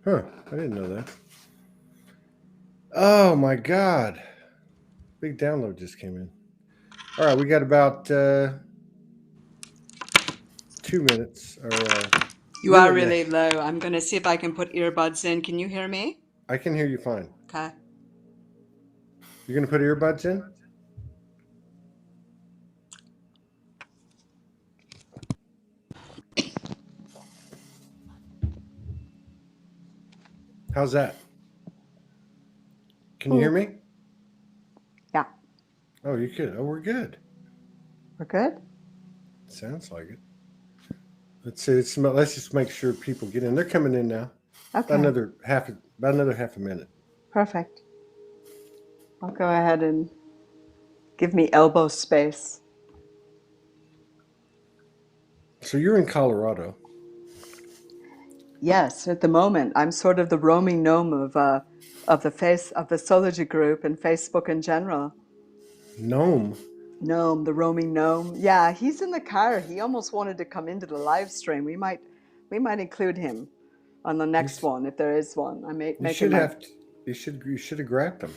Huh. I didn't know that. Oh my God. Big download just came in. All right. We got about 2 minutes or a You are minute and a. really low. I'm going to see if I can put earbuds in. Can you hear me? I can hear you fine. Okay. You're going to put earbuds in? How's that? Can you hear Ooh. me? Yeah, Oh, you could. Oh, we're good. we're good. Sounds like it. Let's see. Let's just make sure people get in. They're coming in now. About Okay, another half. About another half a minute. perfect. I'll go ahead and give me elbow space. So you're in Colorado. Yes, at the moment, I'm sort of the roaming gnome of the face of the Soulogy group and Facebook in general. Gnome. Gnome, the roaming gnome. Yeah, he's in the car. He almost wanted to come into the live stream. We might include him on the You, next one if there is one. I may you make him should my. have. You should have grabbed them.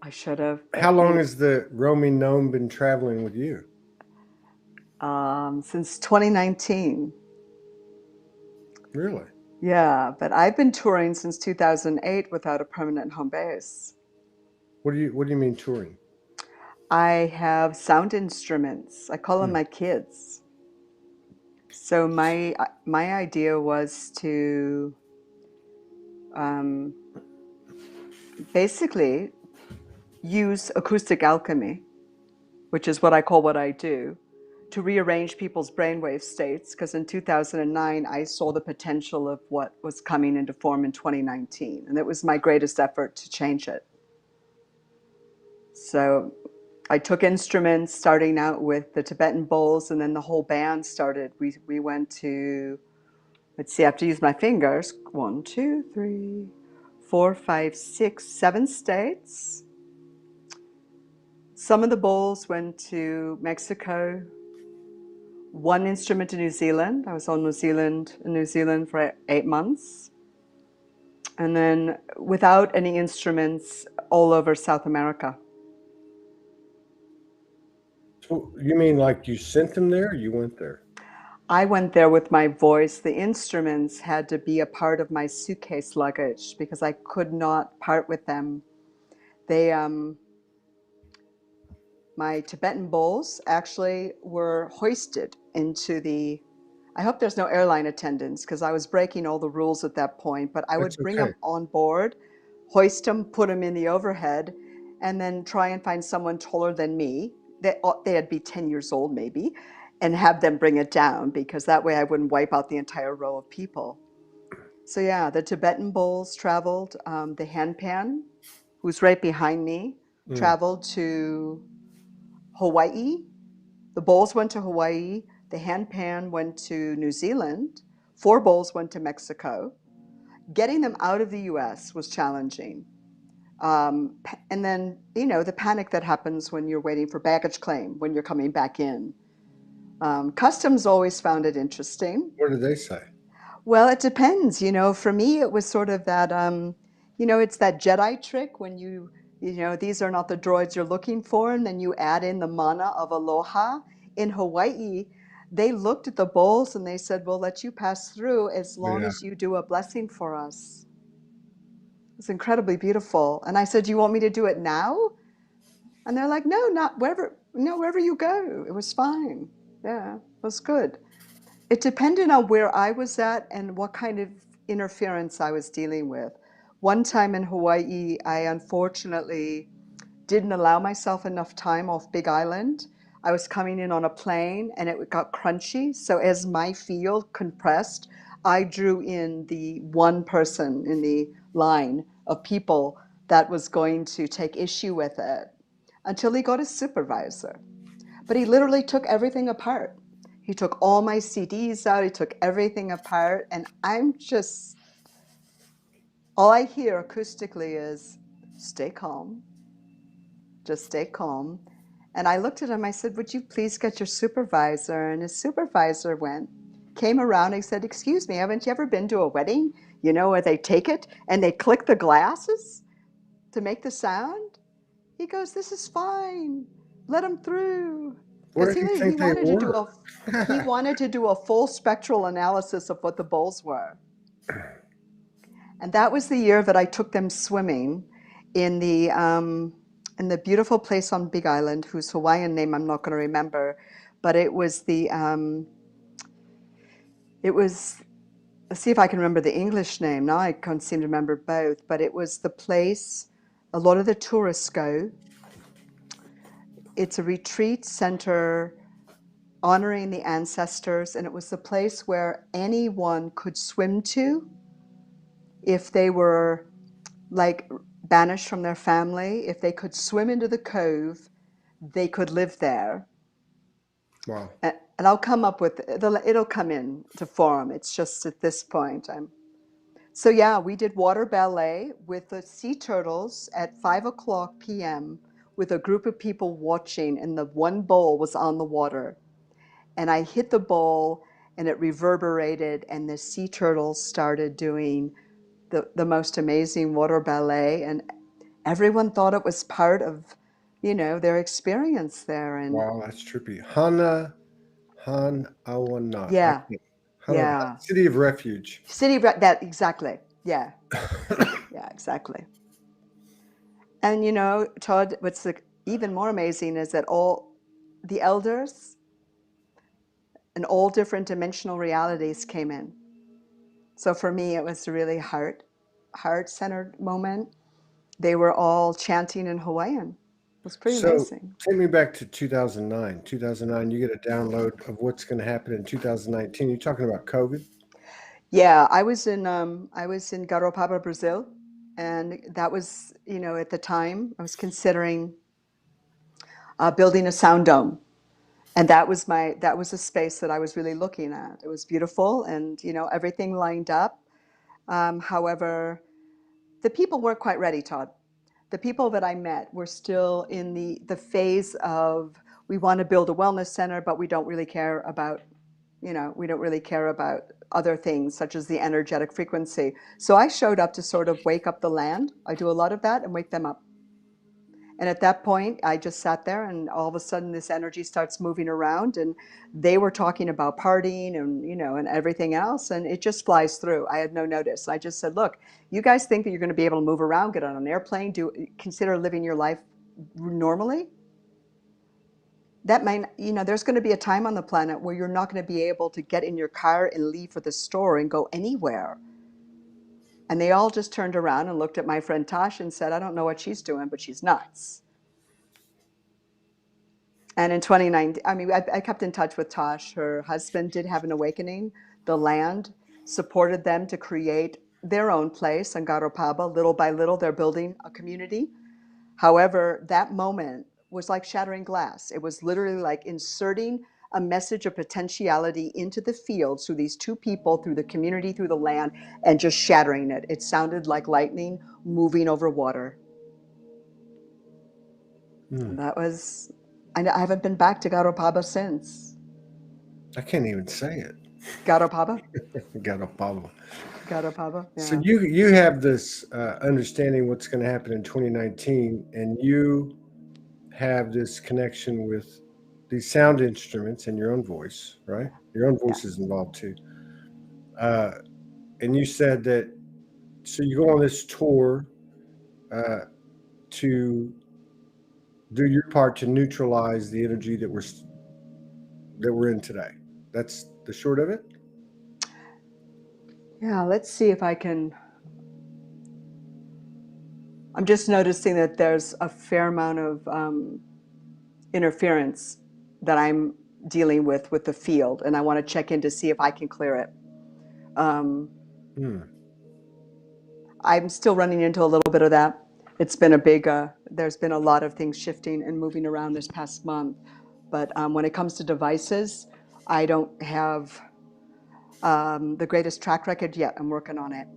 I should have, How but long has the roaming gnome been traveling with you? since 2019. Really? Yeah, but I've been touring since 2008 without a permanent home base. What do you mean touring? I have sound instruments. I call them Hmm. my kids. So my idea was to um, basically use acoustic alchemy, which is what I call what I do, to rearrange people's brainwave states. Because in 2009, I saw the potential of what was coming into form in 2019, and it was my greatest effort to change it. So I took instruments, starting out with the Tibetan bowls, and then the whole band started. We went to, let's see, I have to use my fingers. 1, 2, 3, 4, 5, 6, 7 states. Some of the bowls went to Mexico, one instrument to New Zealand. I was in New Zealand for 8 months. And then without any instruments all over South America. So you mean like you sent them there? Or you went there? I went there with my voice. The instruments had to be a part of my suitcase luggage because I could not part with them. They, my Tibetan bowls actually were hoisted into the. I hope there's no airline attendants because I was breaking all the rules at that point, but I That's would bring okay. them on board, hoist them, put them in the overhead, and then try and find someone taller than me. They'd be 10 years old maybe, and have them bring it down because that way I wouldn't wipe out the entire row of people. So yeah, the Tibetan bowls traveled. The handpan, who's right behind me, Mm. traveled to Hawaii. The bowls went to Hawaii. The handpan went to New Zealand. 4 bowls went to Mexico. Getting them out of the US was challenging. And then, the panic that happens when you're waiting for baggage claim, when you're coming back in. Customs always found it interesting. What did they say? Well, it depends. For me, it was sort of that, it's that Jedi trick when these are not the droids you're looking for, and then you add in the mana of aloha. In Hawaii, they looked at the bowls and they said, we'll let you pass through as long Yeah. as you do a blessing for us. It's incredibly beautiful. And I said, do you want me to do it now? And they're like, no, not wherever, no, wherever you go. It was fine. Yeah, it was good. It depended on where I was at and what kind of interference I was dealing with. One time in Hawaii, I unfortunately didn't allow myself enough time off Big Island. I was coming in on a plane and it got crunchy. So as my field compressed, I drew in the one person in the line of people that was going to take issue with it until he got his supervisor. But he literally took everything apart. He took all my CDs out, he took everything apart, and all I hear acoustically is, stay calm, just stay calm. And I looked at him, I said, would you please get your supervisor? And his supervisor went, came around and he said, "Excuse me, haven't you ever been to a wedding, you know, where they take it and they click the glasses to make the sound?" He goes, "This is fine. Let him through." What Because did you he think they wanted to do were? a full spectral analysis of what the bowls were. And that was the year that I took them swimming in the beautiful place on Big Island, whose Hawaiian name I'm not going to remember, but it was let's see if I can remember the English name. Now I can't seem to remember both, but it was the place a lot of the tourists go. It's a retreat center honoring the ancestors, and it was the place where anyone could swim to if they were like banished from their family. If they could swim into the cove, they could live there. Wow. And I'll come up with it'll come in to form. It's just at this point so yeah, we did water ballet with the sea turtles at 5 o'clock p.m. with a group of people watching, and the one bowl was on the water. And I hit the bowl and it reverberated, and the sea turtles started doing the most amazing water ballet, and everyone thought it was part of, their experience there. And Wow, that's trippy. Hana Han Awana. I yeah, can't. Hana, yeah. City of Refuge. That exactly. Yeah, yeah, exactly. And Todd, what's even more amazing is that all the elders and all different dimensional realities came in. So for me, it was a really heart-centered moment. They were all chanting in Hawaiian. It was pretty So amazing. take me back to 2009. 2009, you get a download of what's going to happen in 2019. You're talking about COVID? Yeah, I was in Garopaba, Brazil, and that was, at the time I was considering building a sound dome. And that was a space that I was really looking at. It was beautiful, and everything lined up. However, the people weren't quite ready, Todd. The people that I met were still in the phase of, we want to build a wellness center, but we don't really care about other things such as the energetic frequency. So I showed up to sort of wake up the land. I do a lot of that and wake them up. And at that point, I just sat there, and all of a sudden this energy starts moving around, and they were talking about partying and, and everything else. And it just flies through. I had no notice. I just said, look, you guys think that you're going to be able to move around, get on an airplane, consider living your life normally? That might, there's going to be a time on the planet where you're not going to be able to get in your car and leave for the store and go anywhere. And they all just turned around and looked at my friend Tosh and said, I don't know what she's doing, but she's nuts. And in 2019, I mean, I kept in touch with Tosh. Her husband did have an awakening. The land supported them to create their own place in Garopaba. Little by little, they're building a community. However, that moment was like shattering glass. It was literally like inserting a message of potentiality into the field through these two people, through the community, through the land, and just shattering it. It sounded like lightning moving over water. Hmm. And I haven't been back to Garopaba since. I can't even say it. Garopaba? Got a problem. Garopaba, So yeah. you have this understanding what's going to happen in 2019, and you have this connection with these sound instruments and your own voice, right? Your own Yeah. voice is involved too. Uh, and you said that, so you go on this tour uh, to do your part to neutralize the energy that we're in today. That's the short of it. Yeah, let's see if I can. I'm just noticing that there's a fair amount of interference that I'm dealing with the field, and I want to check in to see if I can clear it. Um, Hmm. I'm still running into a little bit of that. It's been there's been a lot of things shifting and moving around this past month. But when it comes to devices, I don't have the greatest track record yet. I'm working on it.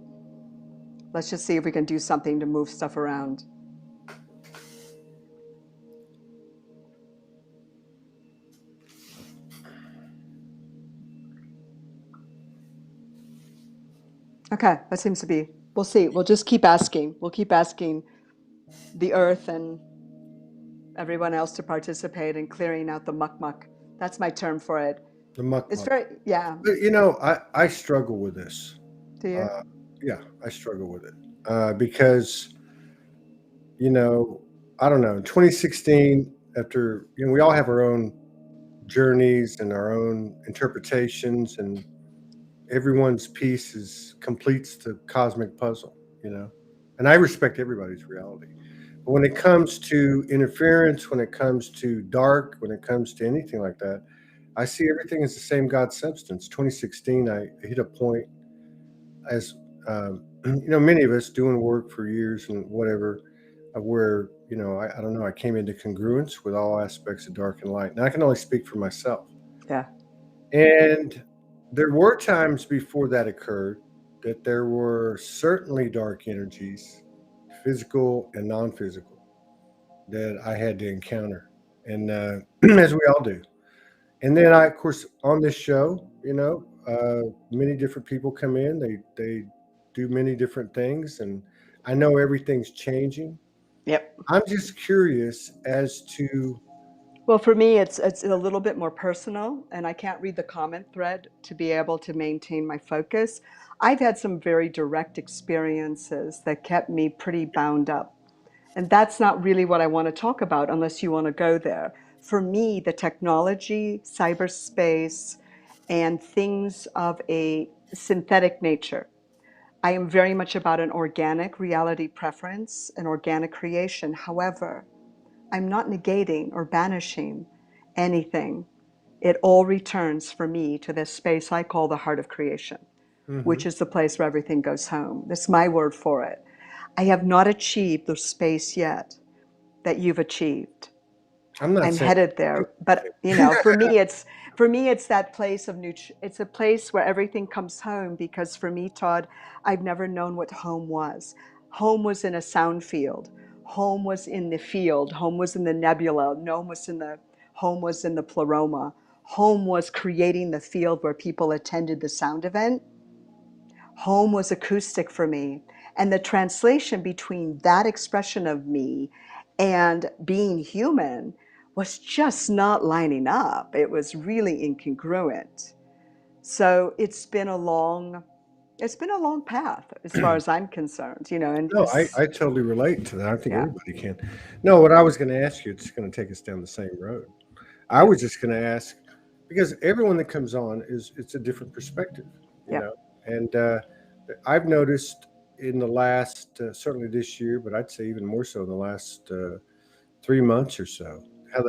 Let's just see if we can do something to move stuff around. Okay, that seems to be. We'll see. We'll just keep asking. We'll keep asking the earth and everyone else to participate in clearing out the muck muck. That's my term for it. The muck It's muck. very, yeah. But I struggle with this. Do you? Uh, yeah, I struggle with it because you know I don't know. In 2016, after we all have our own journeys and our own interpretations, and everyone's piece completes the cosmic puzzle. You know, and I respect everybody's reality. But when it comes to interference, when it comes to dark, when it comes to anything like that, I see everything as the same God substance. 2016, I hit a point as many of us doing work for years and whatever, where I don't know, I came into congruence with all aspects of dark and light. And I can only speak for myself. Yeah. And there were times before that occurred that there were certainly dark energies, physical and non-physical, that I had to encounter, and as we all do. And then of course, on this show, many different people come in. They do many different things, and I know everything's changing. Yep. I'm just curious as to. Well, for me, it's a little bit more personal, and I can't read the comment thread to be able to maintain my focus. I've had some very direct experiences that kept me pretty bound up. And that's not really what I want to talk about unless you want to go there. For me, the technology, cyberspace, and things of a synthetic nature. I am very much about an organic reality preference, an organic creation. However, I'm not negating or banishing anything. It all returns for me to this space I call the heart of creation, which Mhm. is the place where everything goes home. That's my word for it. I have not achieved the space yet that you've achieved. I'm not I'm saying. headed there, but for me it's that place of it's a place where everything comes home, because for me, Todd, I've never known what home was. Home was in a sound field. Home was in the field. Home was in the nebula. Home was in the pleroma. Home was creating the field where people attended the sound event. Home was acoustic for me. And the translation between that expression of me and being human was just not lining up. It was really incongruent. So it's been a long path as far as I'm concerned, and No, I totally relate to that. I think yeah, everybody can. No, what I was going to ask you, it's going to take us down the same road. I yeah, was just going to ask, because everyone that comes on it's a different perspective, you yeah. know, and I've noticed in the last certainly this year, but I'd say even more so in the last 3 months or so,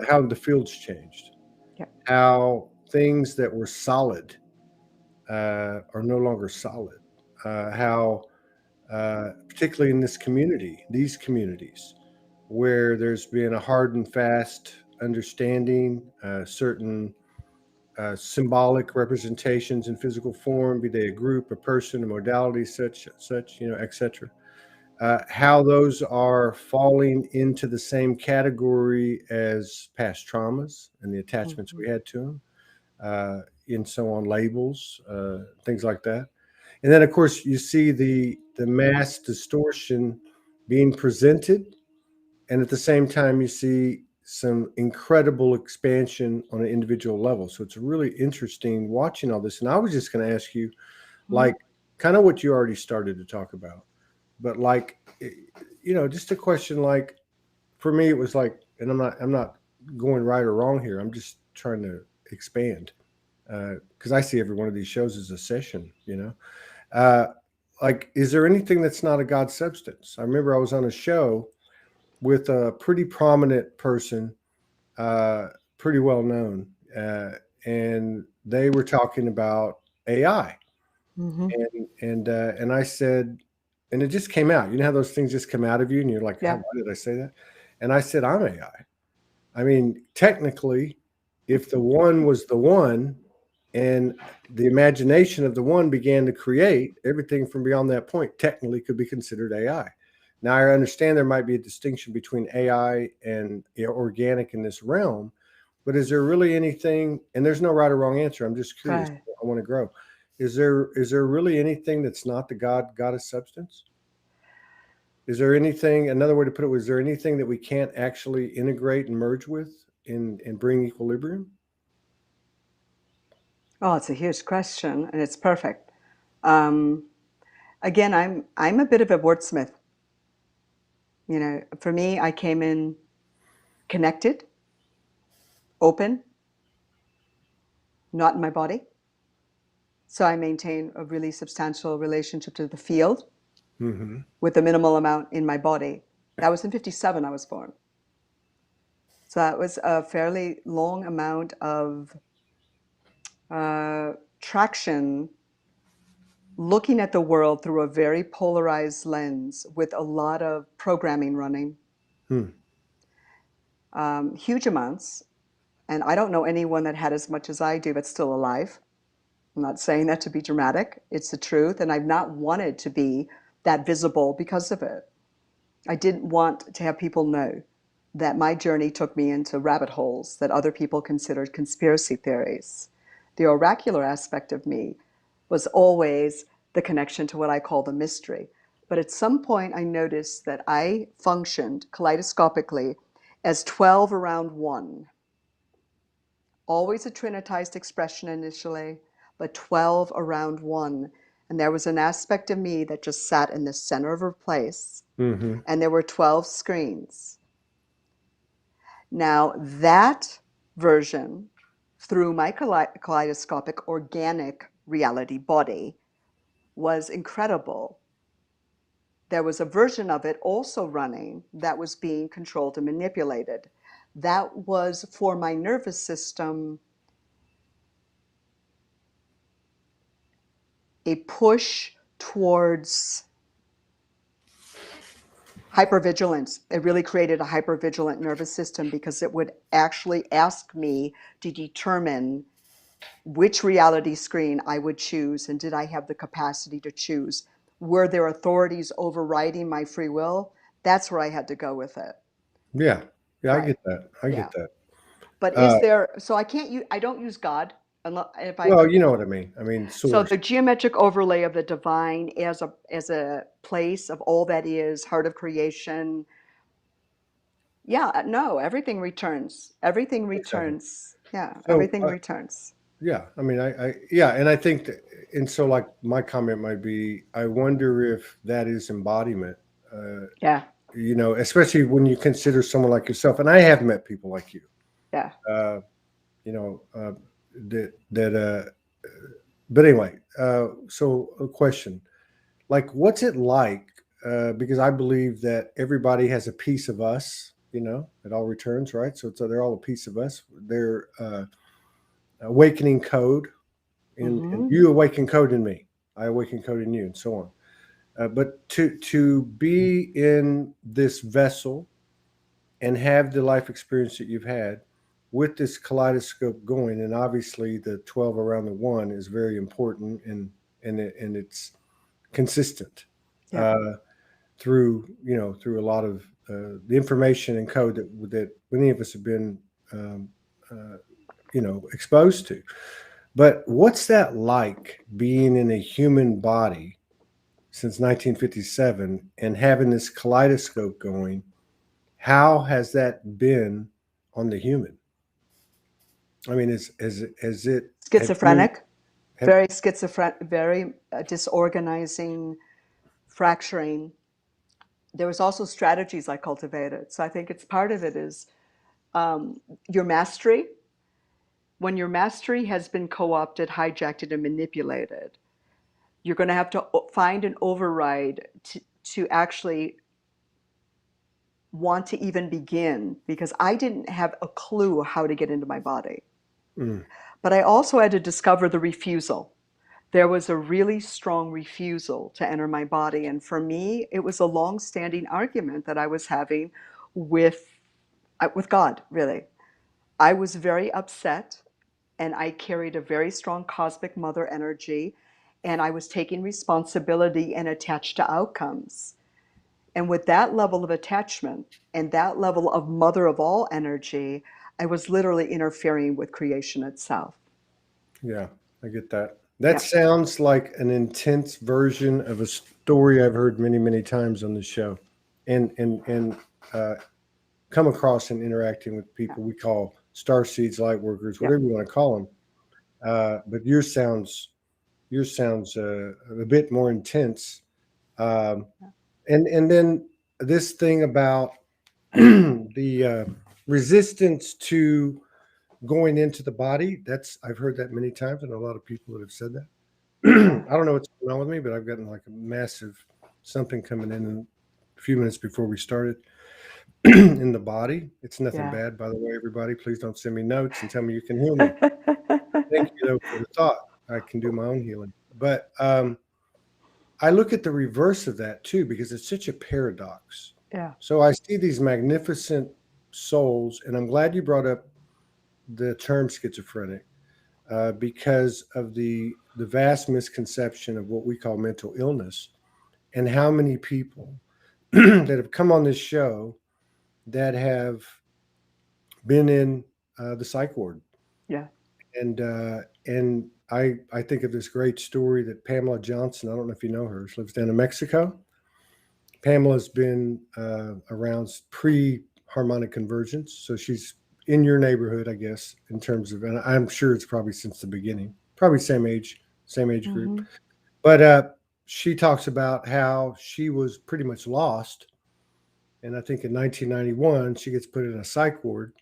how the field's changed, Yeah. how things that were solid are no longer solid, how particularly in these communities where there's been a hard and fast understanding, certain symbolic representations in physical form, be they a group, a person, a modality, such, etc. How those are falling into the same category as past traumas and the attachments Hmm. we had to them, and so on, labels, things like that. And then, of course, you see the mass distortion being presented, and at the same time, you see some incredible expansion on an individual level. So it's really interesting watching all this. And I was just going to ask you, like, kind of what you already started to talk about, but like, just a question. Like, for me, it was like, and I'm not going right or wrong here. I'm just trying to expand because I see every one of these shows as a session. Uh, like, is there anything that's not a God substance? I remember I was on a show with a pretty prominent person, uh, pretty well known, and they were talking about AI, Hmm. and I said, and it just came out. You know how those things just come out of you, and you're like, "How? Yeah. Why did I say that?" And I said, "I'm AI." I mean, technically, if the one was the one, and the imagination of the one began to create everything from beyond that point, technically could be considered AI. Now, I understand there might be a distinction between AI and organic in this realm, but is there really anything? And there's no right or wrong answer. I'm just curious. Right. I want to grow. is there really anything that's not the goddess substance? Is there anything, another way to put it, was there anything that we can't actually integrate and merge with and bring equilibrium? Oh, it's a huge question, and it's perfect. Um, Again, I'm a bit of a wordsmith. You know, for me, I came in connected, open, not in my body. So I maintain a really substantial relationship to the field Mm-hmm. with a minimal amount in my body. That was in 57, I was born. So that was a fairly long amount of traction, looking at the world through a very polarized lens with a lot of programming running, Hmm. huge amounts. And I don't know anyone that had as much as I do that's still alive. I'm not saying that to be dramatic. It's the truth. And I've not wanted to be that visible because of it. I didn't want to have people know that my journey took me into rabbit holes that other people considered conspiracy theories. The oracular aspect of me was always the connection to what I call the mystery. But at some point, I noticed that I functioned kaleidoscopically as 12 around 1. Always a trinitized expression initially, but 12 around 1. And there was an aspect of me that just sat in the center of her place, Mm-hmm. and there were 12 screens. Now, that version, through my kaleidoscopic organic reality body, was incredible. There was a version of it also running that was being controlled and manipulated. That was for my nervous system a push towards hypervigilance. It really created a hypervigilant nervous system because it would actually ask me to determine which reality screen I would choose and did I have the capacity to choose. Were there authorities overriding my free will? That's where I had to go with it. Yeah. Yeah, I Right. get that. I Yeah. get that. But Uh, is there, so I can't use, I don't use God unless, if I, well, you know what I mean. I mean, so source. the geometric overlay of the divine as a place of all that is, heart of creation. Yeah, no, everything returns. Everything Exactly. returns. Yeah, So, everything returns. yeah, I mean, yeah, and I think that, and so like my comment might be, I wonder if that is embodiment, uh, Yeah, especially when you consider someone like yourself, and I have met people like you, yeah. uh, you know, that, but anyway, so a question, like, what's it like? Because I believe that everybody has a piece of us, it all returns, right? So they're all a piece of us. They're awakening code and Hmm. you awaken code in me. I awaken code in you, and so on. But to be in this vessel and have the life experience that you've had with this kaleidoscope going, and obviously the 12 around the one is very important, and it's consistent Yeah. uh, through a lot of the information and code that many of us have been um, uh, exposed to. But what's that like being in a human body since 1957 and having this kaleidoscope going? How has that been on the human? I mean, is it, have you, Schizophrenic, have, very schizophrenic, very disorganizing, fracturing. There was also strategies I cultivated. So I think it's part of it is um, your mastery. When your mastery has been co-opted, hijacked, and manipulated, you're going to have to find an override to actually want to even begin because I didn't have a clue how to get into my body. mm, But I also had to discover the refusal. There was a really strong refusal to enter my body. And for me, it was a long-standing argument that I was having with, with God, really. I was very upset and I carried a very strong cosmic mother energy and I was taking responsibility and attached to outcomes. And with that level of attachment and that level of mother of all energy, I was literally interfering with creation itself. yeah, I get that. That Yeah, sounds like an intense version of a story I've heard many, many times on the show, and uh, come across in interacting with yeah, people we call star seeds, light workers, yeah, whatever you want to call them. But yours sounds a bit more intense. Um, yeah, and then this thing about the resistance to going into the body. That's I've heard that many times, and a lot of people that have said that. yeah. I don't know what's going on with me, but I've gotten like a massive something coming in a few minutes before we started in the body. It's nothing Yeah. bad, by the way, everybody. Please don't send me notes and tell me you can heal me. Thank you, though, for the thought. I can do my own healing. But I look at the reverse of that too, because it's such a paradox. Yeah, So I see these magnificent souls, and I'm glad you brought up the term schizophrenic because of the vast misconception of what we call mental illness, and how many people that have come on this show that have been in the psych ward, yeah. and I think of this great story that Pamela Johnson. I don't know if you know her. She lives down in Mexico. Pamela's been around pre harmonic convergence, so she's in your neighborhood, I guess, in terms of, and I'm sure it's probably since the beginning, probably same age group. Hmm. But she talks about how she was pretty much lost, and I think in 1991 she gets put in a psych ward,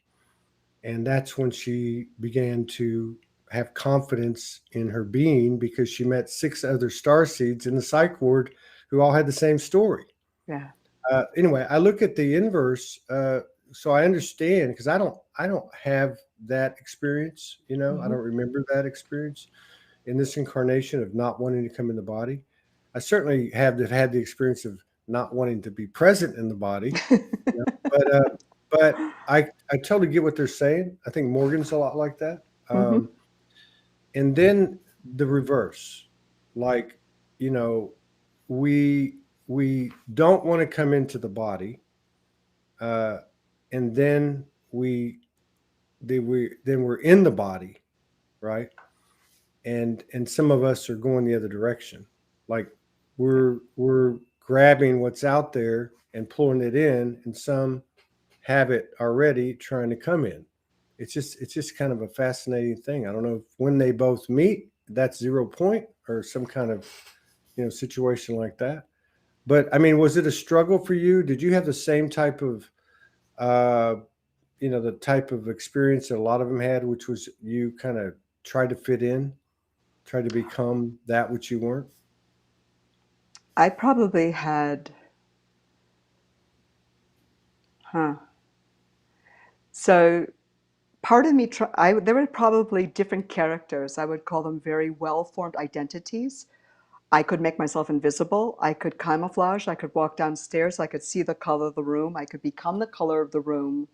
and that's when she began to have confidence in her being because she met six other star seeds in the psych ward who all had the same story. Yeah. Anyway, I look at the inverse, so I understand because I don't have that experience. You know, I Hmm. don't remember that experience in this incarnation of not wanting to come in the body. I certainly have had the experience of not wanting to be present in the body. You know, but I totally get what they're saying. I think Morgan's a lot like that. Hmm. And then the reverse, like, you know, we we don't want to come into the body, uh, and then we're in the body, right? And some of us are going the other direction, like Yeah. we're grabbing what's out there and pulling it in, and some have it already trying to come in. It's just kind of a fascinating thing. I don't know if when they both meet, that's 0 point or some kind of situation like that. But I mean, was it a struggle for you? Did you have the same type of uh, the type of experience that a lot of them had, which was you kind of tried to fit in, tried to become that which you weren't? I probably had, huh. So part of me, there were probably different characters. I would call them very well-formed identities. I could make myself invisible. I could camouflage. I could walk downstairs. I could see the color of the room. I could become the color of the room.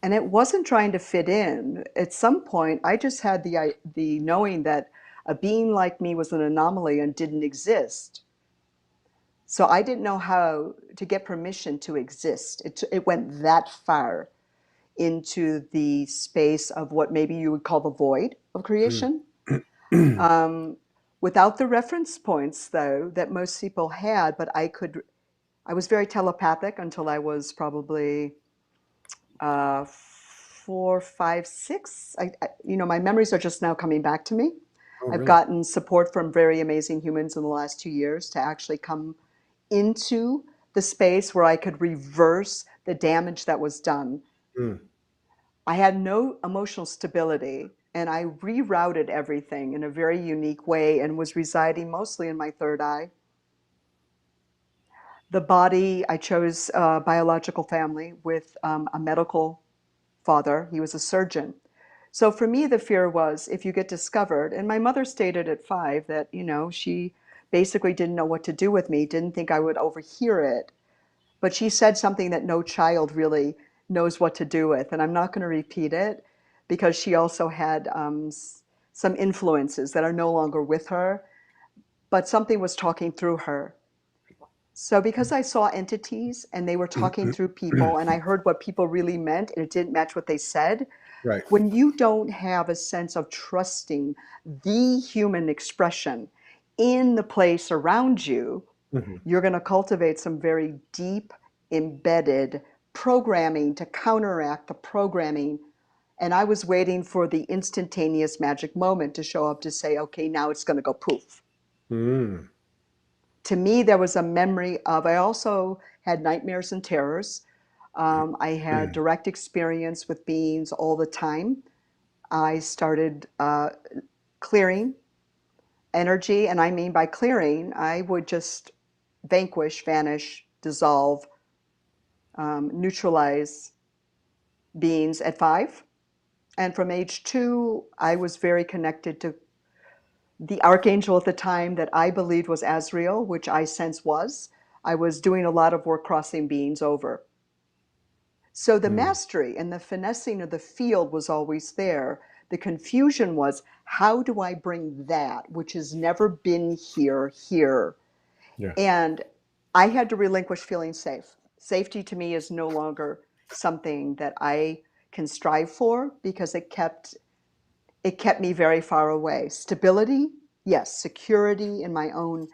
And it wasn't trying to fit in. At some point, I just had the knowing that a being like me was an anomaly and didn't exist. So I didn't know how to get permission to exist. It went that far into the space of what maybe you would call the void of Mm. creation. Without the reference points, though, that most people had, but I was very telepathic until I was probably 4, 5, 6. My memories are just now coming back to me. Oh, I've really? gotten support from very amazing humans in the last 2 years to actually come into the space where I could reverse the damage that was done. Mm. I had no emotional stability, and I rerouted everything in a very unique way and was residing mostly in my third eye. The body, I chose a biological family with a medical father. He was a surgeon. So for me, the fear was if you get discovered, and my mother stated at 5 that, she basically didn't know what to do with me, didn't think I would overhear it. But she said something that no child really knows what to do with. And I'm not going to repeat it because she also had some influences that are no longer with her, but something was talking through her. So because I saw entities and they were talking through people and I heard what people really meant and it didn't match what they said, Right. When you don't have a sense of trusting the human expression in the place around you, Hmm. you're going to cultivate some very deep, embedded programming to counteract the programming. And I was waiting for the instantaneous magic moment to show up to say, okay, now it's going to go poof. Mm. To me, there was a memory of, I also had nightmares and terrors. I had direct experience with beings all the time. I started clearing energy, and I mean by clearing, I would just vanquish, vanish, dissolve, neutralize beings at 5. And from age 2, I was very connected to the archangel at the time that I believed was Azrael, which I sense was. I was doing a lot of work crossing beings over. So the Mm. mastery and the finessing of the field was always there. The confusion was, how do I bring that, which has never been here, here? Yeah. And I had to relinquish feeling safe. Safety to me is no longer something that I can strive for because it kept me very far away. Stability, yes. Security in my own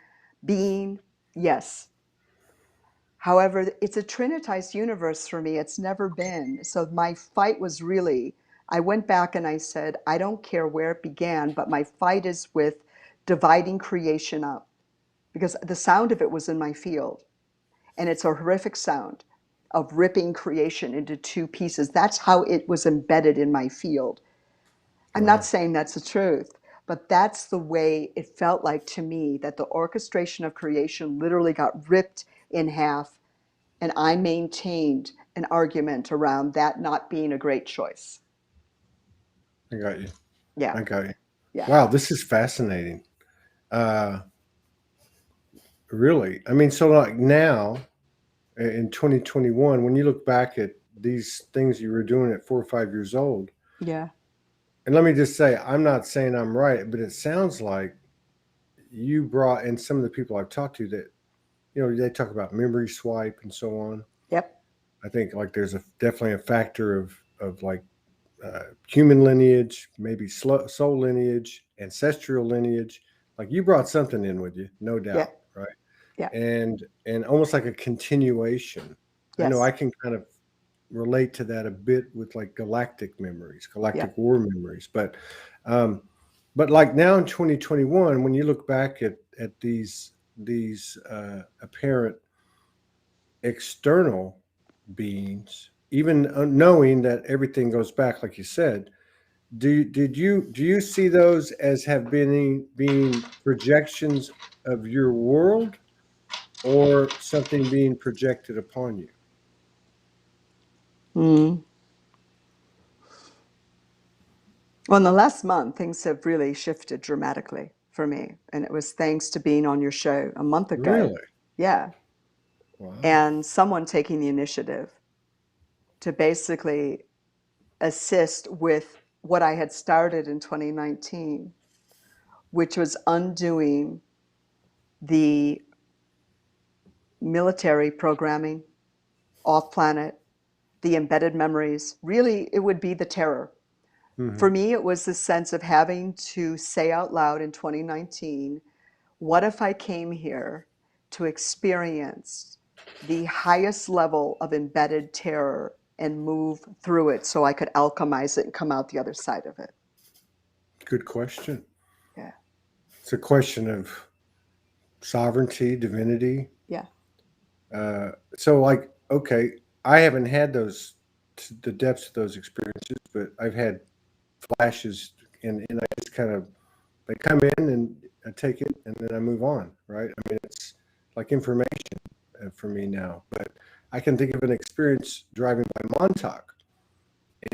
being, yes. However, it's a trinitized universe for me. It's never been. So my fight was really, I went back and I said, I don't care where it began, but my fight is with dividing creation up because the sound of it was in my field. And it's a horrific sound of ripping creation into 2 pieces. That's how it was embedded in my field. I'm not Wow. saying that's the truth, but that's the way it felt like to me, that the orchestration of creation literally got ripped in half, and I maintained an argument around that not being a great choice. I got you. Yeah, I got you. yeah, Wow, this is fascinating. Uh, really. I mean, so like now in 2021, when you look back at these things you were doing at 4 or 5 years old, yeah, and let me just say, I'm not saying I'm right, but it sounds like you brought in some of the people I've talked to that, they talk about memory swipe and so on. yep, I think like there's definitely a factor of like human lineage, maybe soul lineage, ancestral lineage. Like you brought something in with you, no yeah, doubt, right? yeah, And almost like a continuation. I know I yes, can kind of relate to that a bit with like galactic memories, yeah. galactic war memories, um, but like now in 2021, when you look back at these apparent external beings, even knowing that everything goes back, like you said, do you see those as have been being projections of your world or something being projected upon you? Mm. Well, in the last month, things have really shifted dramatically for me. And it was thanks to being on your show a month ago. Really? Yeah. Wow. And someone taking the initiative to basically assist with what I had started in 2019, which was undoing the military programming off planet, the embedded memories. Really, it would be the terror. Hmm. For me, it was the sense of having to say out loud in 2019, what if I came here to experience the highest level of embedded terror and move through it so I could alchemize it and come out the other side of it? Good question. Yeah, It's a question of sovereignty, divinity. yeah, So, like, okay, I haven't had the depths of those experiences, but I've had flashes, and I just kind of they come in and I take it and then I move on, right? I mean, it's like information for me now. But I can think of an experience driving by Montauk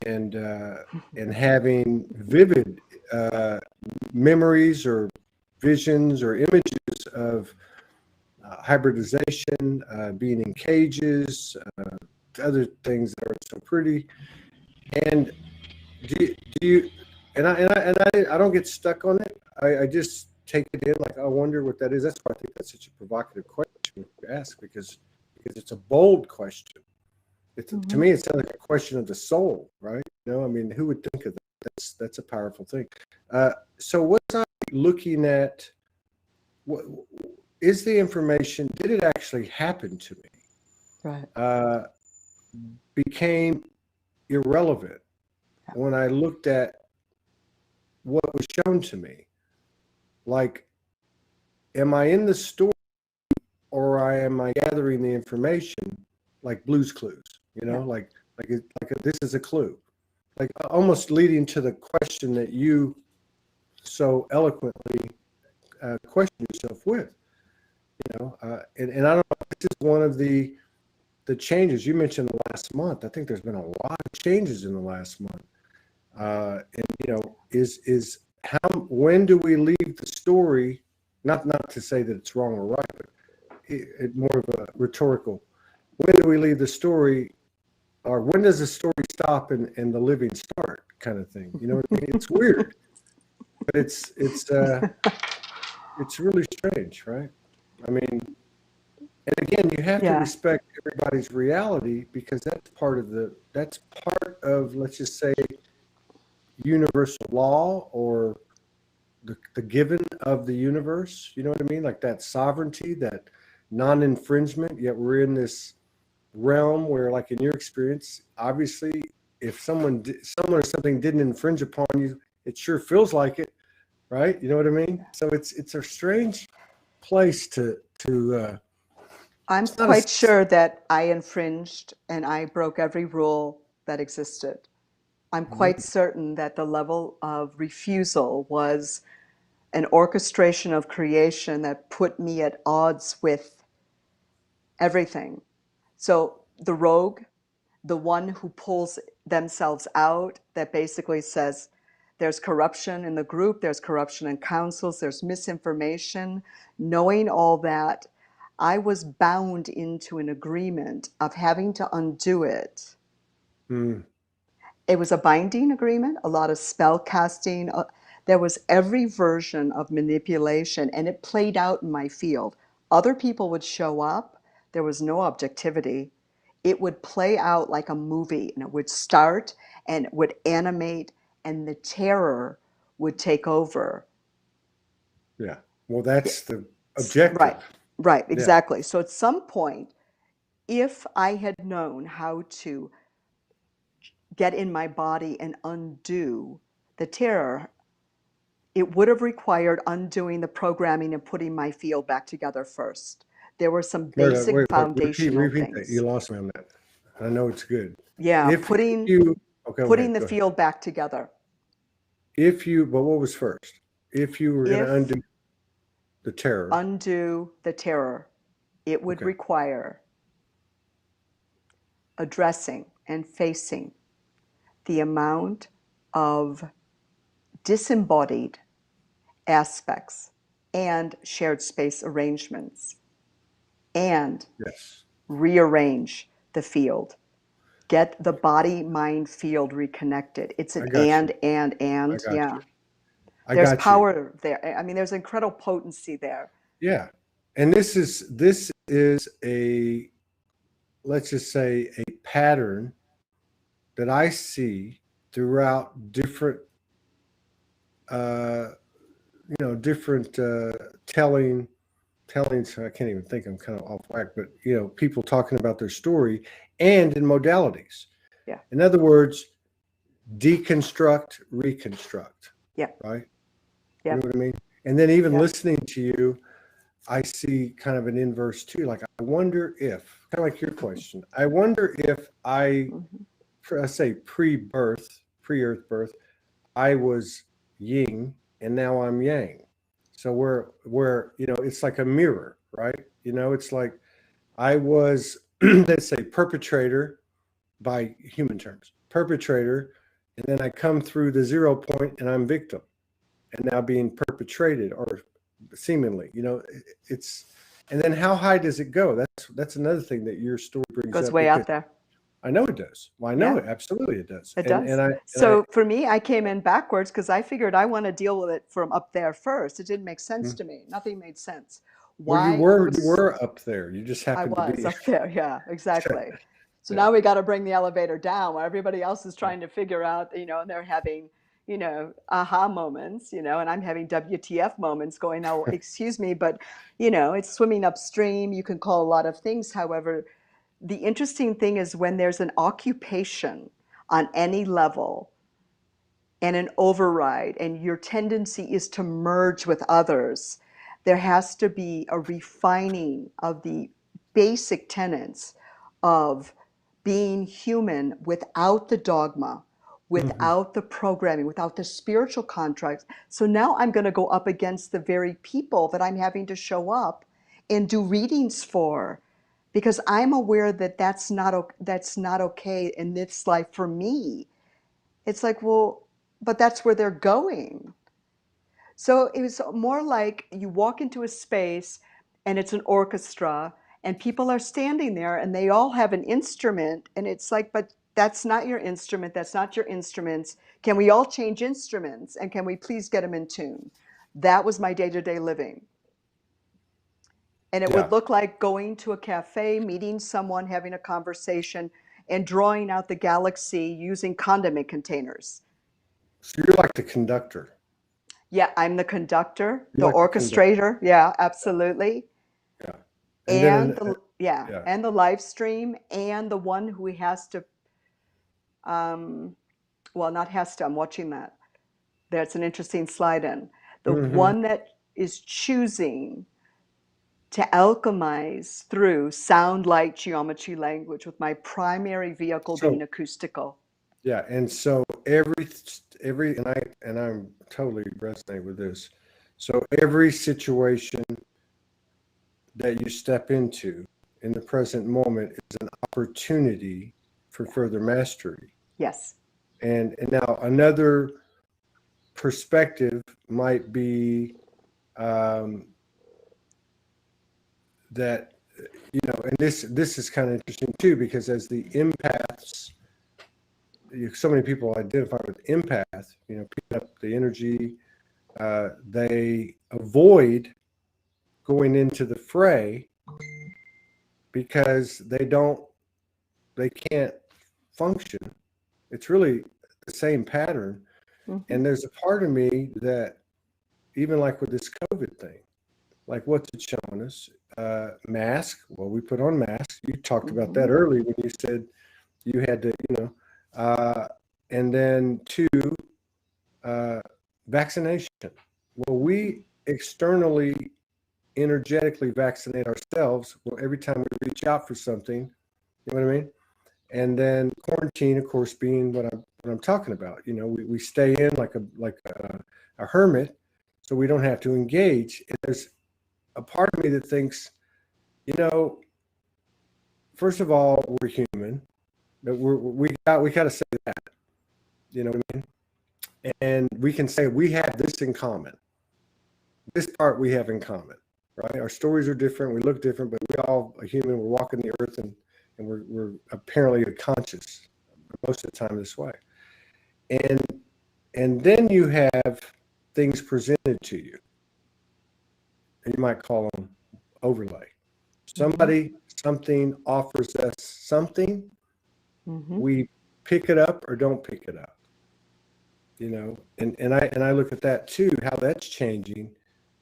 and and having vivid memories or visions or images of hybridization, being in cages, other things that are so pretty. And do you and I don't get stuck on it. I just take it in like I wonder what that is. That's why I think that's such a provocative question to ask because it's a bold question. To me, it sounds like a question of the soul, right? You know, I mean, who would think of that? That's a powerful thing. So was I looking at, what is the information, did it actually happen to me? Right. Became irrelevant when I looked at what was shown to me. Like, am I in the story, or am I gathering the information like Blue's Clues? You know, like this is a clue, like almost leading to the question that you so eloquently question yourself with. You know, and I don't know, this is one of the changes you mentioned the last month. I think there's been a lot of changes in the last month. And you know, is how, when do we leave the story? Not to say that it's wrong or right, but it more of a rhetorical. When do we leave the story, or when does the story stop and the living start, kind of thing? You know what I mean? It's weird, but it's really strange, right? I mean, and again, you have to respect everybody's reality, because that's part of, let's just say, universal law, or the given of the universe. You know what I mean? Like that sovereignty, that non-infringement, yet we're in this realm where, like in your experience, obviously, if someone or something didn't infringe upon you, it sure feels like it, right? You know what I mean? So it's a strange place to I'm quite sure that I infringed and I broke every rule that existed. I'm quite certain that the level of refusal was an orchestration of creation that put me at odds with everything. So the rogue, the one who pulls themselves out, that basically says there's corruption in the group, there's corruption in councils, there's misinformation. Knowing all that, I was bound into an agreement of having to undo it. It was a binding agreement, a lot of spell casting. There was every version of manipulation, and it played out in my field. Other people would show up. There was no objectivity. It would play out like a movie, and it would start and it would animate, and the terror would take over. Yeah. Well, that's the objective. Right, exactly. Yeah. So at some point, if I had known how to get in my body and undo the terror, it would have required undoing the programming and putting my field back together first. There were some basic foundational repeat things. That. You lost me on that. I know it's good. Yeah, putting the field back together. But what was first? If you were going to undo the terror. Undo the terror, it would require addressing and facing the amount of disembodied aspects and shared space arrangements, and rearrange the field. Get the body-mind field reconnected. It's an and. There's power there. I mean, there's incredible potency there. Yeah. And this is a, let's just say, a pattern that I see throughout different different tellings. I can't even think, I'm kind of off whack, but people talking about their story, and in modalities. Yeah. In other words, deconstruct, reconstruct. Yeah. Right. Yeah. You know what I mean? And then even listening to you, I see kind of an inverse too. Like, I wonder if, kind of like your question, I wonder if I say pre-earth birth, I was yin and now I'm yang. So we're it's like a mirror, right? It's like I was, let's say, perpetrator by human terms, perpetrator, and then I come through the 0 point and I'm victim, and now being perpetrated, or seemingly, it's, and then how high does it go? That's another thing that your story brings up. Goes way out there. I know it does. Well, I know it. Absolutely it does. It does. For me, I came in backwards because I figured I want to deal with it from up there first. It didn't make sense to me. Nothing made sense. Why? Well, you were up there. You just happened to be. I was up there. Yeah, exactly. So Yeah. now we got to bring the elevator down while everybody else is trying to figure out, and they're having, aha moments, and I'm having WTF moments going, oh, excuse me, but, it's swimming upstream. You can call a lot of things. However, the interesting thing is when there's an occupation on any level and an override, and your tendency is to merge with others, there has to be a refining of the basic tenets of being human without the dogma, Mhm. without the programming, without the spiritual contracts. So now I'm going to go up against the very people that I'm having to show up and do readings for, because I'm aware that that's not okay in this life for me. It's like, well, but that's where they're going. So it was more like you walk into a space and it's an orchestra and people are standing there and they all have an instrument, and it's like, but that's not your instrument. That's not your instruments. Can we all change instruments, and can we please get them in tune? That was my day-to-day living. And it would Yeah. look like going to a cafe, meeting someone, having a conversation, and drawing out the galaxy using condiment containers. So you're like the conductor. Yeah, I'm the conductor, You're the like the conductor. orchestrator. Yeah, absolutely. Yeah. And then, And yeah. and the live stream, and the one who has to, um, well, not has to, I'm watching that. That's an interesting slide in. The Hmm. one that is choosing to alchemize through sound, light, geometry, language, with my primary vehicle being So acoustical. yeah, and so every and I'm totally resonate with this. So every situation that you step into in the present moment is an opportunity for further mastery. Yes. And now another perspective might be um, that and this is kind of interesting too, because as the empaths, so many people identify with empath, picking up the energy, they avoid going into the fray because they can't function. It's really the same pattern. Mm-hmm. And there's a part of me that, even like with this COVID thing, like what's it showing us? Mask. Well, we put on masks. You talked about Mm-hmm. that early when you said you had to, uh, and then two, uh, vaccination. Well, we externally, energetically vaccinate ourselves. Well, every time we reach out for something, you know what I mean? And then quarantine, of course, being what I'm talking about. We stay in like a hermit, so we don't have to engage. And there's a part of me that thinks, you know, first of all, we're human. But we got to say that. You know what I mean? And we can say we have this in common. This part we have in common, right? Our stories are different. We look different, but we all are human. We're walking the earth, and we're apparently conscious most of the time this way. And and then you have things presented to you. And you might call them overlay. Mm-hmm. Somebody, something offers us something. Mm-hmm. We pick it up or don't pick it up. And I look at that too, how that's changing,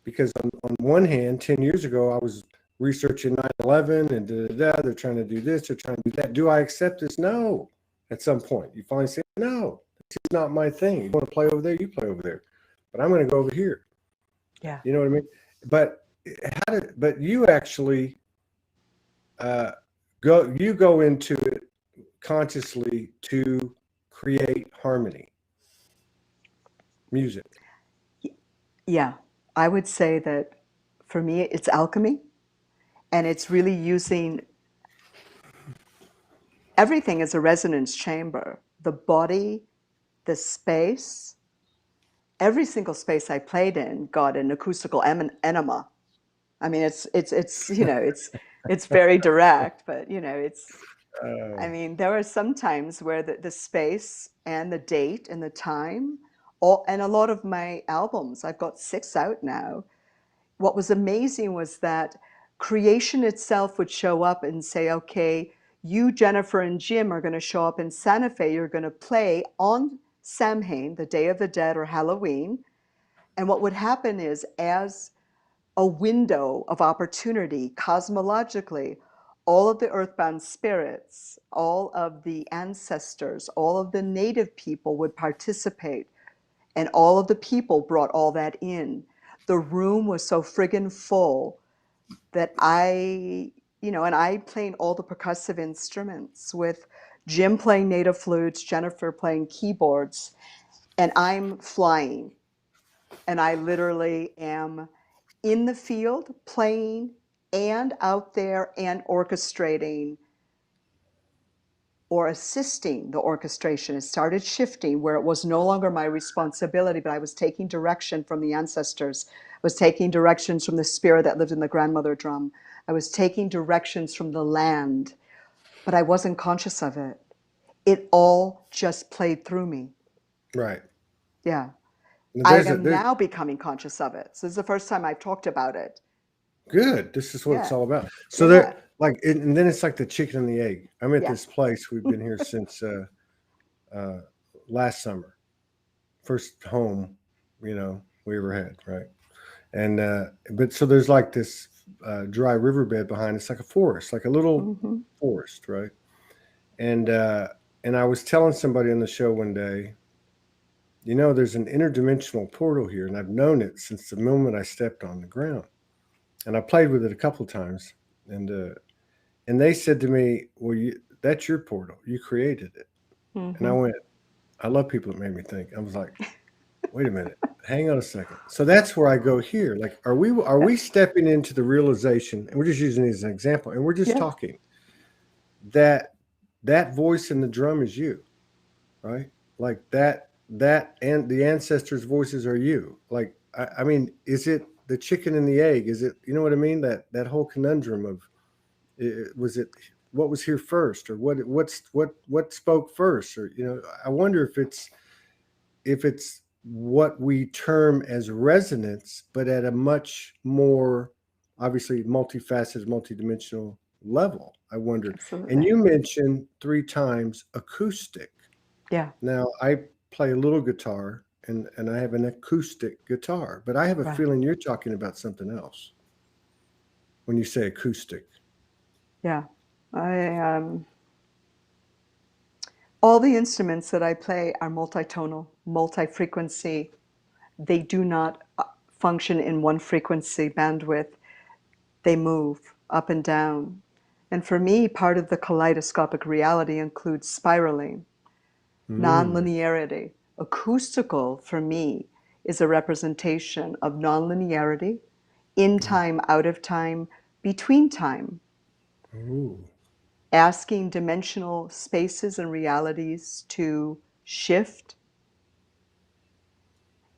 because on one hand, 10 years ago, I was researching 9/11 and they're trying to do this, they're trying to do that. Do I accept this? No. At some point, you finally say, no, this is not my thing. You want to play over there, you play over there. But I'm going to go over here. Yeah. You know what I mean? But you actually uh, go into it consciously to create harmony, music. Yeah. I would say that for me, it's alchemy, and it's really using everything as a resonance chamber. The body, the space, every single space I played in got an acoustical enema. I mean, it's very direct, but I Uh, mean, there are some times where the space and the date and the time, all, and a lot of my albums, I've got 6 out now. What was amazing was that creation itself would show up and say, okay, You, Jennifer, and Jim are going to show up in Santa Fe. You're going to play on Samhain, the Day of the Dead, or Halloween. And what would happen is, as a window of opportunity cosmologically, all of the earthbound spirits, all of the ancestors, all of the native people would participate. And all of the people brought all that in. The room was so friggin' full that and I playing all the percussive instruments with Jim playing native flutes, Jennifer playing keyboards, and I'm flying. And I literally am in the field playing and out there and orchestrating or assisting the orchestration. It started shifting where it was no longer my responsibility, but I was taking direction from the ancestors. I was taking directions from the spirit that lived in the grandmother drum. I was taking directions from the land, but I wasn't conscious of it. It all just played through me. Right. Yeah. I There's am now becoming conscious of it. So this is the first time I've talked about it. good. This is what it's Yeah. all about. So Yeah. and then it's like the chicken and the egg. I'm at Yeah. this place. We've been here since last summer. First home, we ever had, right? And but so there's like this dry riverbed behind. It's like a forest, like a little Mm-hmm. forest, right? And and I was telling somebody on the show one day, there's an interdimensional portal here, and I've known it since the moment I stepped on the ground. And I played with it a couple of times, and they said to me, "Well, that's your portal. You created it." And I Mm-hmm. went, "I love people that make me think." I was like, "Wait a minute, hang on a second." So that's where I go here. Like, are Yeah. we stepping into the realization? And we're just using it as an example, and we're just Yeah. talking that that voice in the drum is you, right? Like that and the ancestors' voices are you. Like, I mean, is it the chicken and the egg? Is it, you know what I mean? That whole conundrum of, was it what was here first, or what spoke first, or I wonder if it's what we term as resonance, but at a much more obviously multifaceted, multidimensional level. I wonder. And Absolutely. you mentioned 3 times acoustic. Yeah. Now I play a little guitar, and I have an acoustic guitar, but I have a Right. feeling you're talking about something else when you say acoustic. Yeah. I all the instruments that I play are multitonal, multi-frequency. They do not function in one frequency bandwidth. They move up and down. And for me, part of the kaleidoscopic reality includes spiraling, Mm, nonlinearity. Acoustical, for me, is a representation of nonlinearity, in mm. time, out of time, between time, Ooh. asking dimensional spaces and realities to shift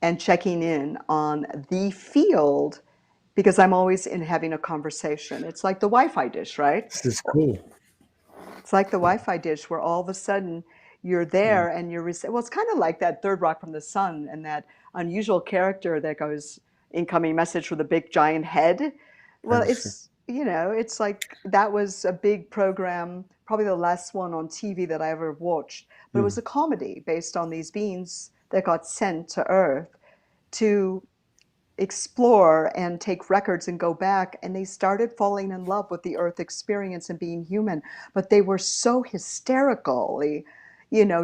and checking in on the field because I'm always in having a conversation. It's like the Wi-Fi dish, right? This is cool. It's like the Wi-Fi dish where all of a sudden you're Mm, there and well, it's kind of like that third rock from the sun and that unusual character that goes incoming message with a big giant head. I Well, understand. it's like that was a big program, probably the last one on TV that I ever watched, but it was Mm. a comedy based on these beings that got sent to Earth to explore and take records and go back, and they started falling in love with the earth experience and being human, but they were so hysterically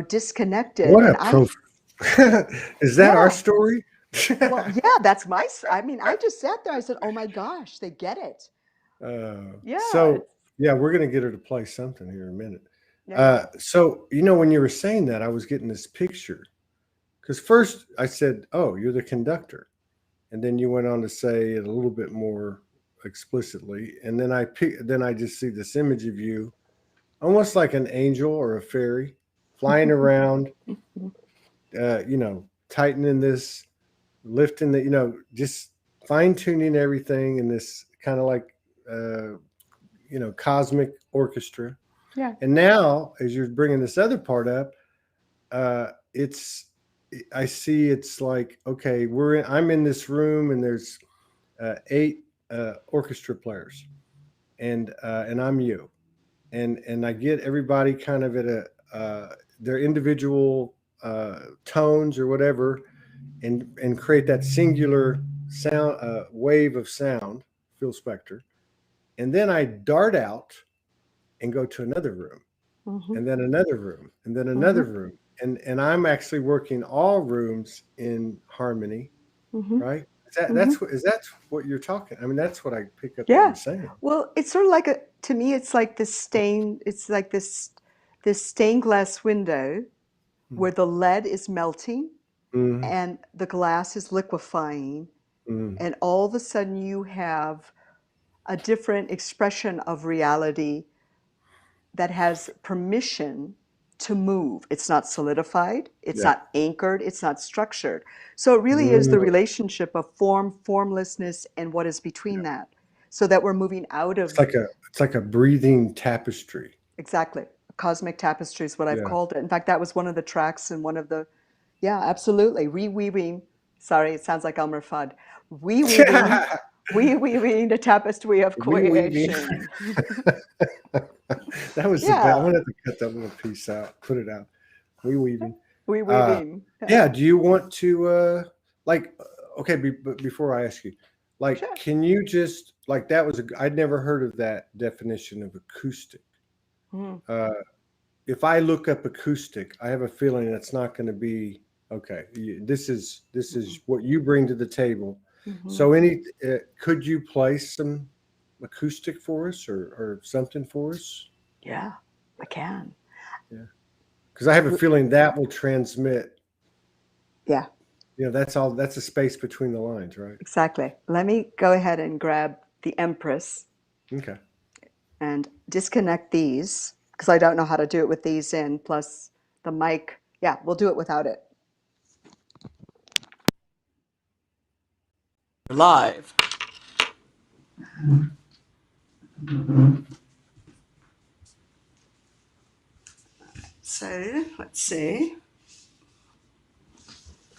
disconnected, What and a I is that our yeah, story? well, yeah, that's I mean, I just sat there, I said, oh my gosh, they get it. Yeah, So yeah, we're gonna get her to play something here in a minute. yeah. So when you were saying that, I was getting this picture because first I said, "Oh, you're the conductor," and then you went on to say it a little bit more explicitly, and then I just see this image of you, almost like an angel or a fairy, flying around, tightening this, lifting the, just fine tuning everything in this kind of like, uh, cosmic orchestra. Yeah. And now, as you're bringing this other part up, it's I see it's like, okay, I'm in this room, and there's 8 orchestra players, and I'm you, and I get everybody kind of at their individual tones or whatever, and create that singular sound wave of sound, field specter, and then I dart out and go to another room, Mm-hmm. and then another room, and then another Mm-hmm. room, and I'm actually working all rooms in harmony, Mm-hmm. right? Mm-hmm. Is that what you're talking? I mean, that's what I pick up that Yeah. you're saying. Well, it's sort of like to me, it's like it's like this stained glass window where the lead is melting Mm-hmm. and the glass is liquefying, Mm-hmm. and all of a sudden you have a different expression of reality that has permission to move. It's not solidified, it's Yeah. not anchored, it's not structured. So it really is the Mm-hmm. relationship of form, formlessness, and what is between that. So that we're moving out of It's like a breathing tapestry. exactly cosmic tapestry is what I've Yeah. called it. In fact, that was one of the tracks in one of the, yeah, absolutely. Reweaving, sorry, it sounds like Elmer Fudd. Reweaving, reweaving the tapestry of We weaving. creation. That was the best. I'm Yeah, gonna have to cut that little piece out, put it out. We weaving. Uh, reweaving. Yeah, yeah. Do you want to like? Okay, but before I ask you, like, sure. can you just like that was a? I'd never heard of that definition of acoustic. Mm-hmm. Uh, if I look up acoustic, I have a feeling it's not going to be okay. This is what you bring to the table. Mm-hmm. So, could you play some acoustic for us or something for us? Yeah, I can. Yeah, because I have a feeling that will transmit. Yeah, You know, that's all. That's a space between the lines, right? exactly. Let me go ahead and grab the Empress Okay. and disconnect these because I don't know how to do it with these in, plus the mic. Yeah, we'll do it without it. Live. So let's see.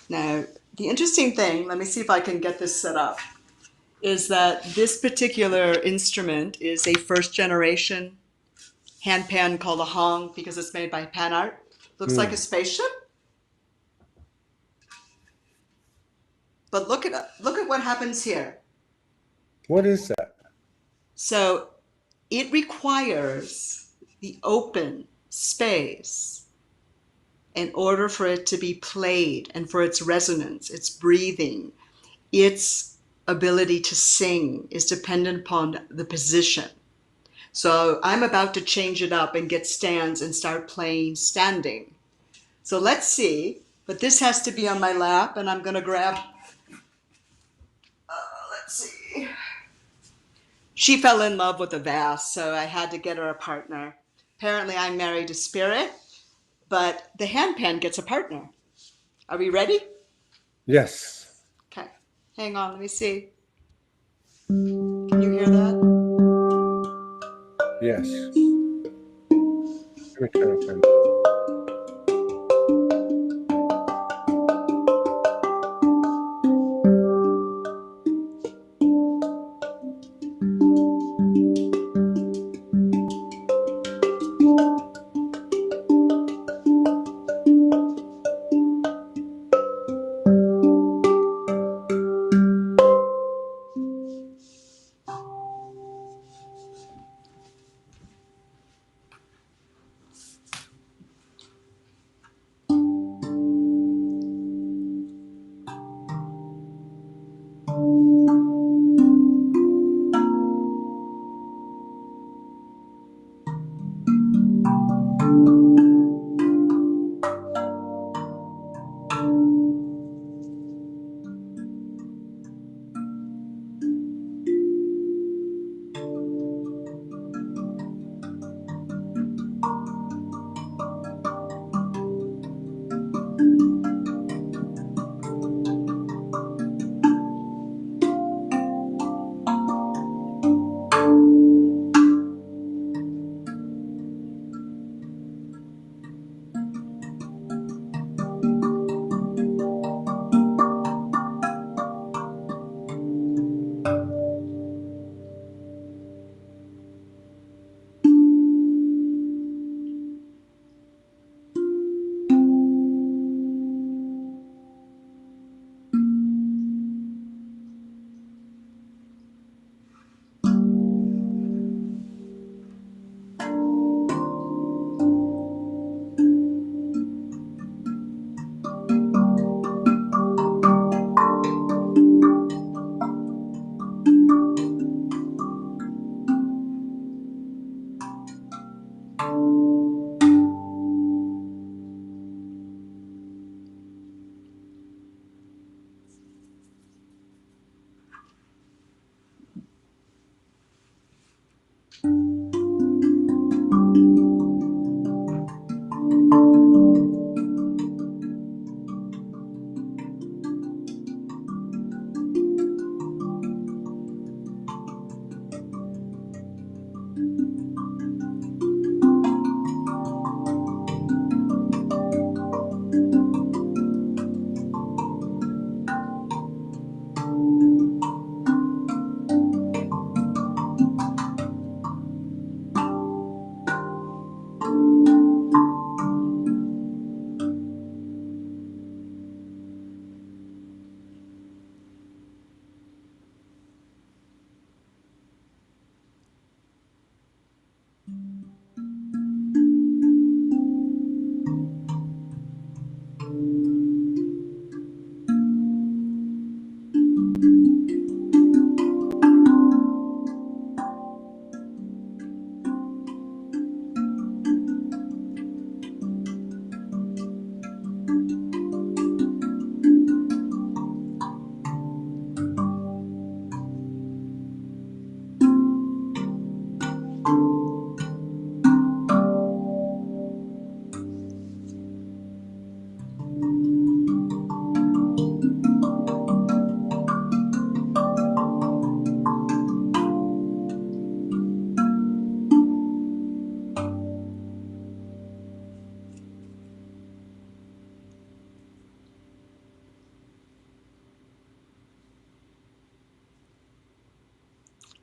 Now, the interesting thing, let me see if I can get this set up, is that this particular instrument is a first generation hand pan called a Hong because it's made by Pan Art. Looks like a Hmm. spaceship, but look at what happens here. What is that? So it requires the open space in order for it to be played and for its resonance, its breathing, its ability to sing is dependent upon the position. So I'm about to change it up and get stands and start playing standing. So let's see, but this has to be on my lap and I'm gonna grab, let's see. She fell in love with a vase, so I had to get her a partner. Apparently I'm married to Spirit, but the handpan gets a partner. Are we ready? Yes. Okay, hang on, let me see. Can you hear that? Yes. Let me try to find.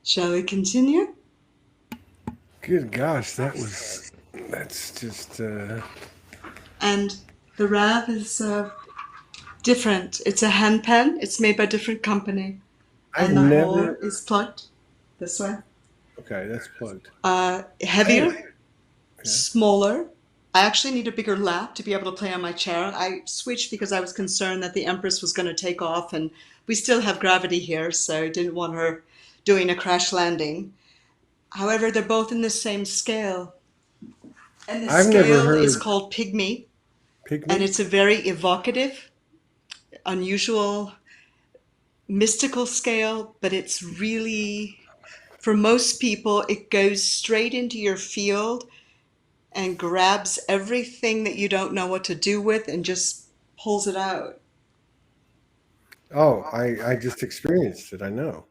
Shall we continue? Good gosh, that's just. And the Rav is different. It's a hand pen. It's made by a different company. I've And the hole never. is plugged this way. Okay, that's plugged. Heavier, Okay. smaller. I actually need a bigger lap to be able to play on my chair. I switched because I was concerned that the Empress was going to take off, and we still have gravity here, so I didn't want her doing a crash landing. However, they're both in the same scale. And the I've never scale is heard called Pygmy, and pygmy. it's a very evocative, unusual, mystical scale, but it's really, for most people, it goes straight into your field and grabs everything that you don't know what to do with and just pulls it out. Oh, I just experienced it. I know,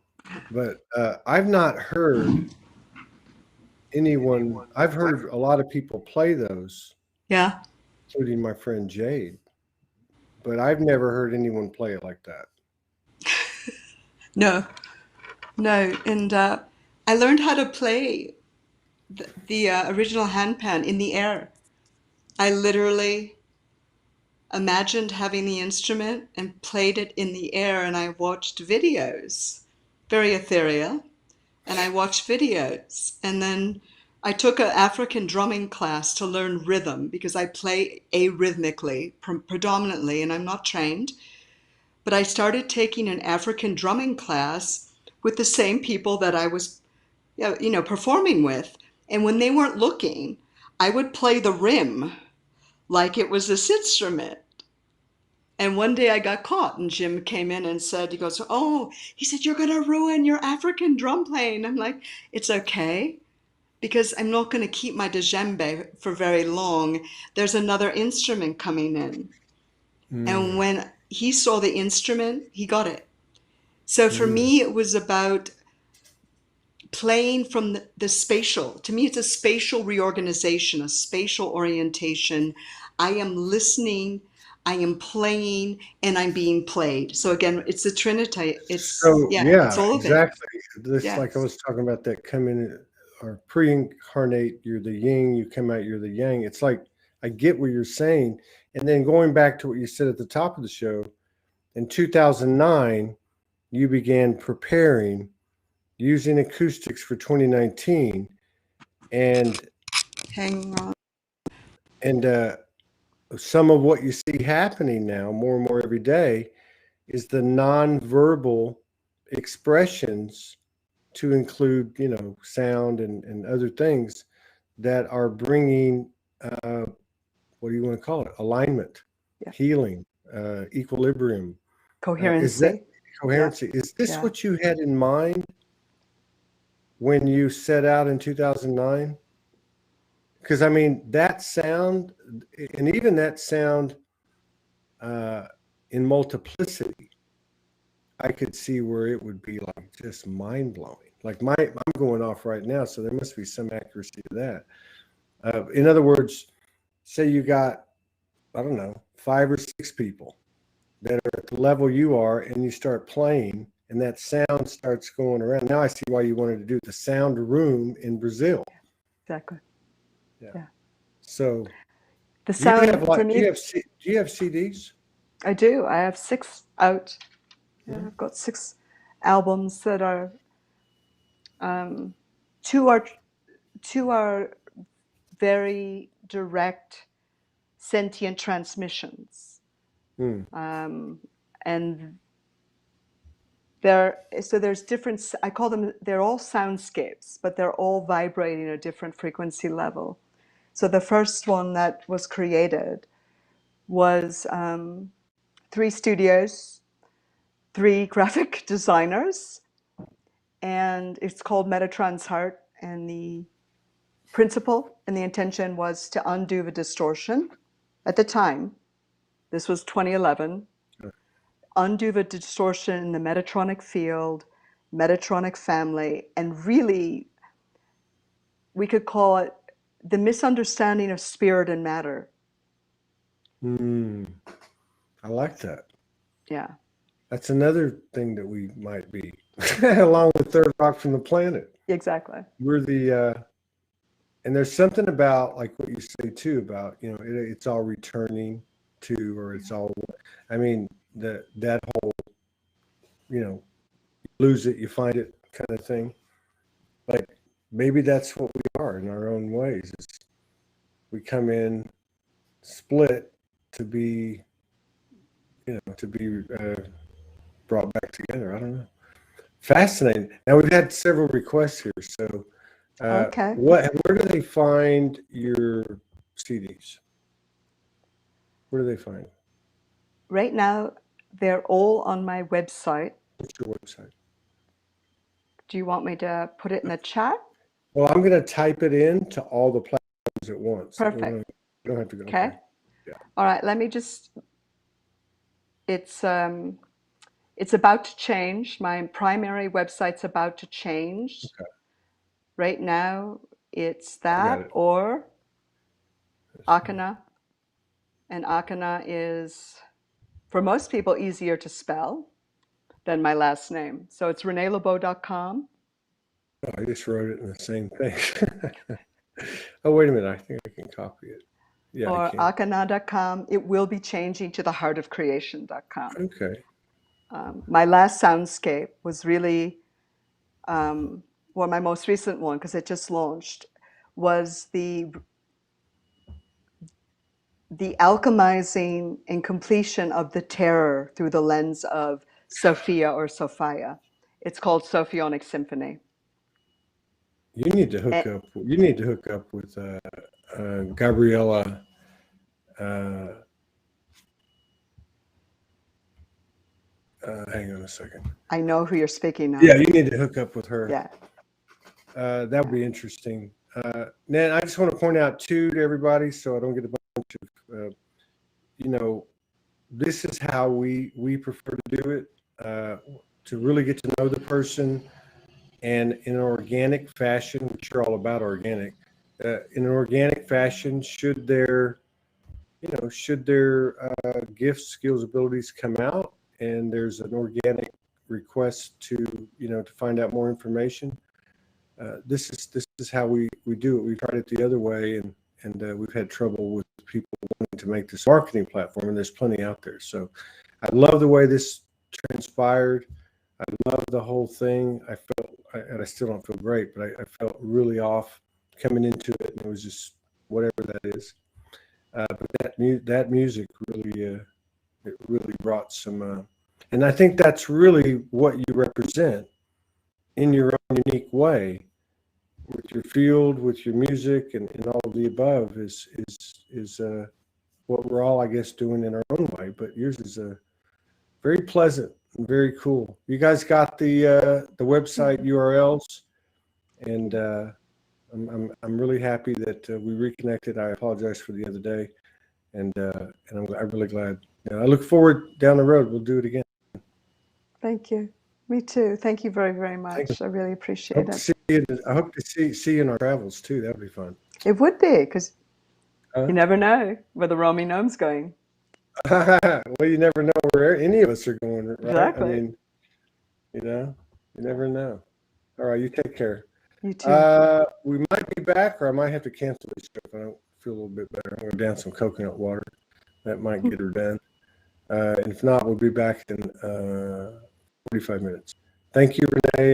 but I've not heard anyone. I've heard a lot of people play those, Yeah? including my friend Jade, but I've never heard anyone play it like that. No, no. And I learned how to play the original handpan in the air. I literally imagined having the instrument and played it in the air, and I watched videos, very ethereal, and I watched videos. And then I took an African drumming class to learn rhythm because I play arrhythmically predominantly, and I'm not trained. But I started taking an African drumming class with the same people that I was, performing with. And when they weren't looking, I would play the rim like it was this instrument. And one day I got caught, and Jim came in and said, he goes, "Oh," he said, "you're going to ruin your African drum playing." I'm like, "It's okay, because I'm not going to keep my djembe for very long. There's another instrument coming in." And Mm, when he saw the instrument, he got it. So for mm. me, it was about playing from the spatial. To me, it's a spatial reorganization, a spatial orientation. I am listening, I am playing, and I'm being played. So again, it's a trinity. So It's yeah, all of it. exactly. This like I Yes. was talking about that coming or pre-incarnate. You're the yin. You come out. You're the yang. It's like I get what you're saying, and then going back to what you said at the top of the show, in 2009, you began preparing using acoustics for 2019, and Hang on. and some of what you see happening now, more and more every day, is the nonverbal expressions to include, sound and other things that are bringing, what do you want to call it? Alignment, Yeah. healing, equilibrium. Is that Coherency. coherency? Is this Yeah. what you had in mind when you set out in 2009? Because I mean, that sound, and even that sound in multiplicity, I could see where it would be like just mind blowing. Like I'm going off right now, so there must be some accuracy to that. In other words, say you got, I don't know, 5 or 6 people that are at the level you are, and you start playing, and that sound starts going around. Now I see why you wanted to do the sound room in Brazil. Exactly. Yeah. Yeah. So The do you have sound for like me, do you have CDs? I do. I have 6 out. Yeah, Mhm. I've got 6 albums that are, 2 are 2 are very direct sentient transmissions. And there's different, I call them, they're all soundscapes, but they're all vibrating at a different frequency level. So the first one that was created was 3 studios, 3 graphic designers, and it's called Metatron's Heart. And the principle and the intention was to undo the distortion. At the time, this was 2011, undo the distortion in the Metatronic field, Metatronic family, and really, we could call it the misunderstanding of spirit and matter. I like that. Yeah. That's another thing that we might be, along with Third Rock from the Planet. Exactly. We're the, and there's something about like what you say too about, you know, it's all returning to, or it's all, I mean, that whole, you know, you lose it, you find it kind of thing. Like maybe that's what we are in our own ways. Is we come in split to be, you know, to be brought back together. I don't know. Fascinating. Now we've had several requests here. So, Okay. where do they find your CDs? Where do they find them? Right now, they're all on my website. What's your website? Do you want me to put it in the chat? Well, I'm going to type it in to all the platforms at once. Perfect. You don't have to go. Okay. Okay. Yeah. All right. Let me just. It's about to change. My primary website's about to change. Okay. Right now, it's I got that it. or Akana. And Akana is, for most people, easier to spell than my last name. So it's ReneeLeBeau.com. Oh, I just wrote it in the same thing. Oh, wait a minute. I think I can copy it. Yeah, I Or can. Akana.com. It will be changing to theheartofcreation.com. Okay. My last soundscape was really, well, my most recent one, because it just launched, was the alchemizing and completion of the terror through the lens of Sophia or Sophia. It's called Sophionic Symphony. You need to hook up. You need to hook up with Gabriella. Hang on a second. I know who you're speaking of. Yeah, you need to hook up with her. Yeah. That would be interesting. Nan, I just want to point out too to everybody, so I don't get a bunch of, you know, this is how we prefer to do it, to really get to know the person, and in an organic fashion, which you're all about organic. In an organic fashion, should their gifts, skills, abilities come out, and there's an organic request to, you know, to find out more information. This is how we do it. We've tried it the other way, and we've had trouble with people wanting to make this marketing platform, and there's plenty out there. So I love the way this transpired. I love the whole thing. I felt, and I still don't feel great, but I felt really off coming into it, and it was just whatever that is. But that music really, it really brought some, and I think that's really what you represent in your own unique way. your field, with your music, and all of the above is what we're all, I guess, doing in our own way. But yours is very pleasant and very cool. You guys got the website URLs, and I'm really happy that we reconnected. I apologize for the other day, and I'm really glad. I look forward down the road. We'll do it again. Thank you. Me too. Thank you very, very much. I really appreciate it. I hope to see you in our travels too. That would be fun. It would be, because you never know where the roaming gnome's going. Well, you never know where any of us are going, right? Exactly. I mean, you never know. All right, you take care. You too. We might be back, or I might have to cancel this show if I don't feel a little bit better. I'm going to down some coconut water. That might get her done. And if not, we'll be back in 45 minutes. Thank you, Renee.